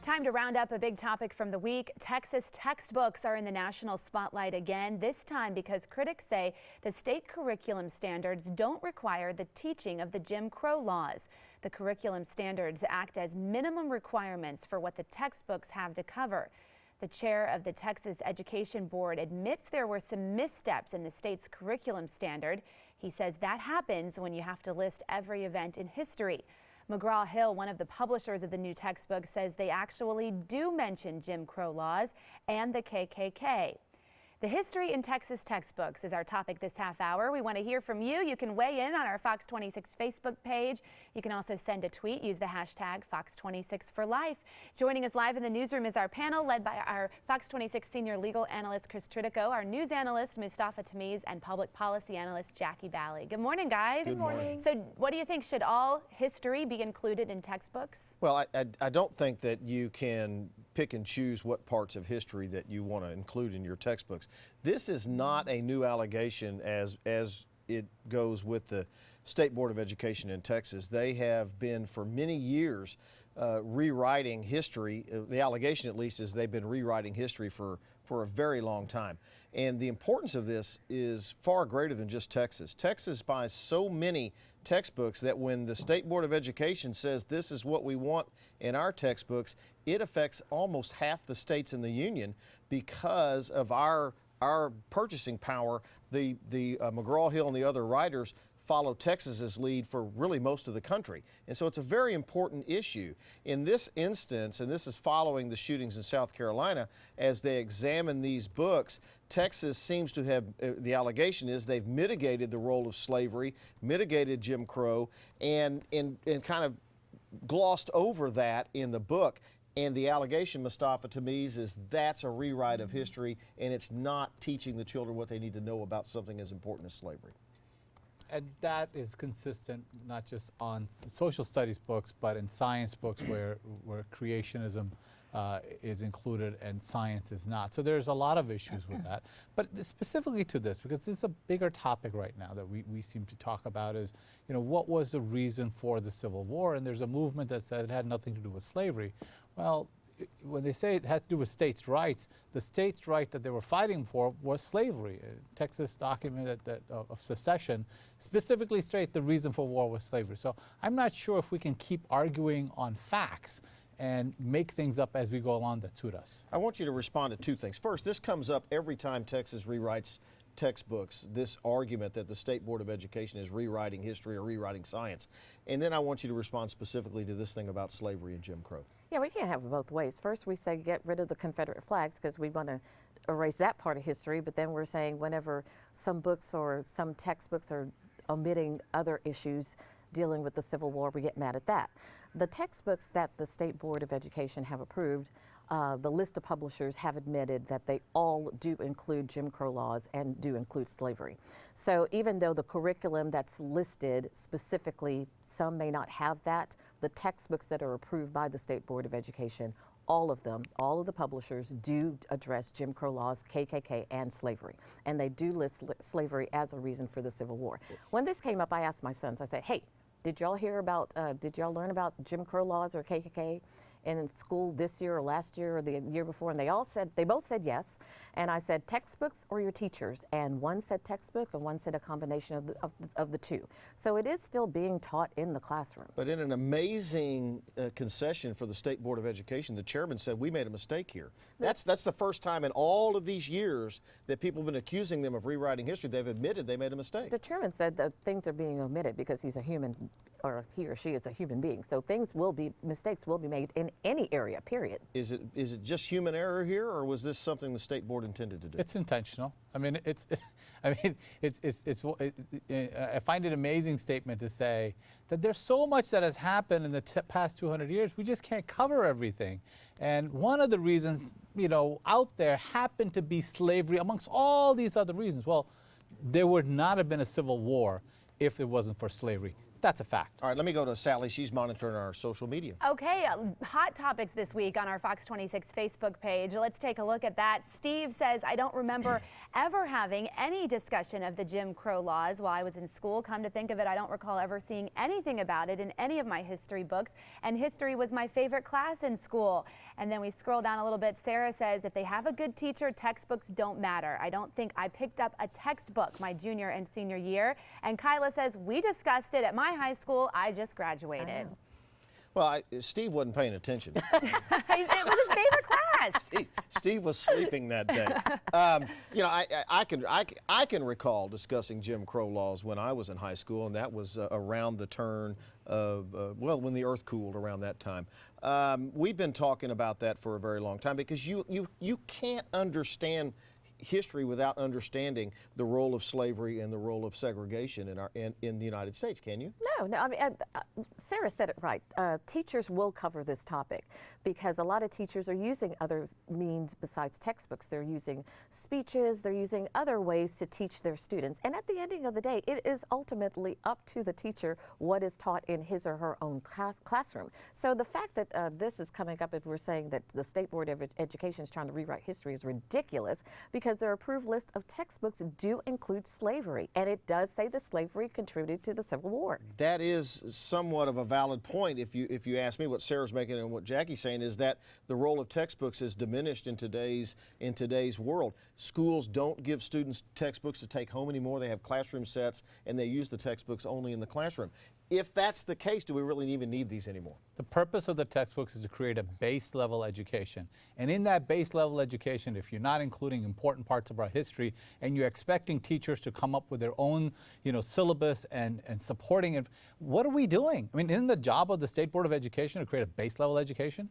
Time to round up a big topic from the week. Texas textbooks are in the national spotlight again, this time because critics say the state curriculum standards don't require the teaching of the Jim Crow laws. The curriculum standards act as minimum requirements for what the textbooks have to cover. The chair of the Texas Education Board admits there were some missteps in the state's curriculum standard. He says that happens when you have to list every event in history. McGraw-Hill, one of the publishers of the new textbook, says they actually do mention Jim Crow laws and the KKK. The history in Texas textbooks is our topic this half hour. We want to hear from you. You can weigh in on our Fox 26 Facebook page. You can also send a tweet. Use the hashtag Fox26forlife. Joining us live in the newsroom is our panel led by our Fox 26 senior legal analyst Chris Tritico, our news analyst Mustafa Tamiz, and public policy analyst Jackie Bally. Good morning, guys. Good morning. So what do you think? Should all history be included in textbooks? Well, I don't think that you can pick and choose what parts of history that you want to include in your textbooks. This is not a new allegation as it goes with the State Board of Education in Texas. They have been for many years rewriting history. The allegation, at least, is they've been rewriting history for a very long time. And the importance of this is far greater than just Texas. Texas buys so many textbooks that when the State Board of Education says this is what we want in our textbooks, it affects almost half the states in the union because of our purchasing power. The McGraw-Hill and the other writers follow Texas's lead for really most of the country. And so it's a very important issue. In this instance, and this is following the shootings in South Carolina, as they examine these books, Texas seems to have, the allegation is they've mitigated the role of slavery, mitigated Jim Crow, and kind of glossed over that in the book. And the allegation, Mustafa Tamiz, is that's a rewrite of history, and it's not teaching the children what they need to know about something as important as slavery. And that is consistent not just on social studies books, but in science books where creationism is included and science is not. So there's a lot of issues with that. But specifically to this, because this is a bigger topic right now that we seem to talk about is, you know, what was the reason for the Civil War? And there's a movement that said it had nothing to do with slavery. Well, when they say it had to do with states' rights, the states' right that they were fighting for was slavery. Texas document of secession specifically state the reason for war was slavery. So I'm not sure if we can keep arguing on facts and make things up as we go along that suit us. I want you to respond to two things. First, this comes up every time Texas rewrites textbooks, this argument that the State Board of Education is rewriting history or rewriting science. And then I want you to respond specifically to this thing about slavery and Jim Crow. Yeah, we can't have it both ways. First, we say get rid of the Confederate flags because we want to erase that part of history, but then we're saying whenever some books or some textbooks are omitting other issues dealing with the Civil War, we get mad at that. The textbooks that the State Board of Education have approved, the list of publishers have admitted that they all do include Jim Crow laws and do include slavery. So even though the curriculum that's listed specifically, some may not have that, the textbooks that are approved by the State Board of Education, all of them, all of the publishers do address Jim Crow laws, KKK, and slavery. And they do list slavery as a reason for the Civil War. When this came up, I asked my sons, I said, hey, did y'all hear about, did y'all learn about Jim Crow laws or KKK in school this year or last year or the year before? And they both said yes. And I said, textbooks or your teachers? And one said textbook and one said a combination of the two. So it is still being taught in the classroom. But in an amazing concession for the State Board of Education, the chairman said we made a mistake here. That's the first time in all of these years that people have been accusing them of rewriting history. They've admitted they made a mistake. The chairman said that things are being omitted because he's a human, or he or she is a human being. So mistakes will be made in any area, period. Is it just human error here, or was this something the State Board intended to do? It's intentional. I mean, I find it an amazing statement to say that there's so much that has happened in the past 200 years, we just can't cover everything. And one of the reasons, you know, out there happened to be slavery amongst all these other reasons. Well, there would not have been a civil war if it wasn't for slavery. That's a fact. All right, let me go to Sally. She's monitoring our social media. Okay, hot topics this week on our Fox 26 Facebook page. Let's take a look at that. Steve says, I don't remember ever having any discussion of the Jim Crow laws while I was in school. Come to think of it, I don't recall ever seeing anything about it in any of my history books, and history was my favorite class in school. And then we scroll down a little bit. Sarah says, if they have a good teacher, textbooks don't matter. I don't think I picked up a textbook my junior and senior year. And Kyla says, we discussed it at my high school. I just graduated. Well, Steve wasn't paying attention. It was his favorite class. Steve was sleeping that day. You know, I can recall discussing Jim Crow laws when I was in high school, and that was around the turn of, well, when the earth cooled around that time. We've been talking about that for a very long time because you can't understand history without understanding the role of slavery and the role of segregation in the United States, can you? No, I mean, Sarah said it right. Teachers will cover this topic because a lot of teachers are using other means besides textbooks. They're using speeches, they're using other ways to teach their students. And at the ending of the day, it is ultimately up to the teacher what is taught in his or her own classroom. So the fact that this is coming up and we're saying that the State Board of Education is trying to rewrite history is ridiculous because their approved list of textbooks do include slavery. And it does say that slavery contributed to the Civil War. That is somewhat of a valid point. If you ask me, what Sarah's making and what Jackie's saying is that the role of textbooks is diminished in today's world. Schools don't give students textbooks to take home anymore. They have classroom sets and they use the textbooks only in the classroom. If that's the case, do we really even need these anymore? The purpose of the textbooks is to create a base level education. And in that base level education, if you're not including important parts of our history and you're expecting teachers to come up with their own, syllabus and supporting it, what are we doing? I mean, isn't the job of the State Board of Education to create a base level education?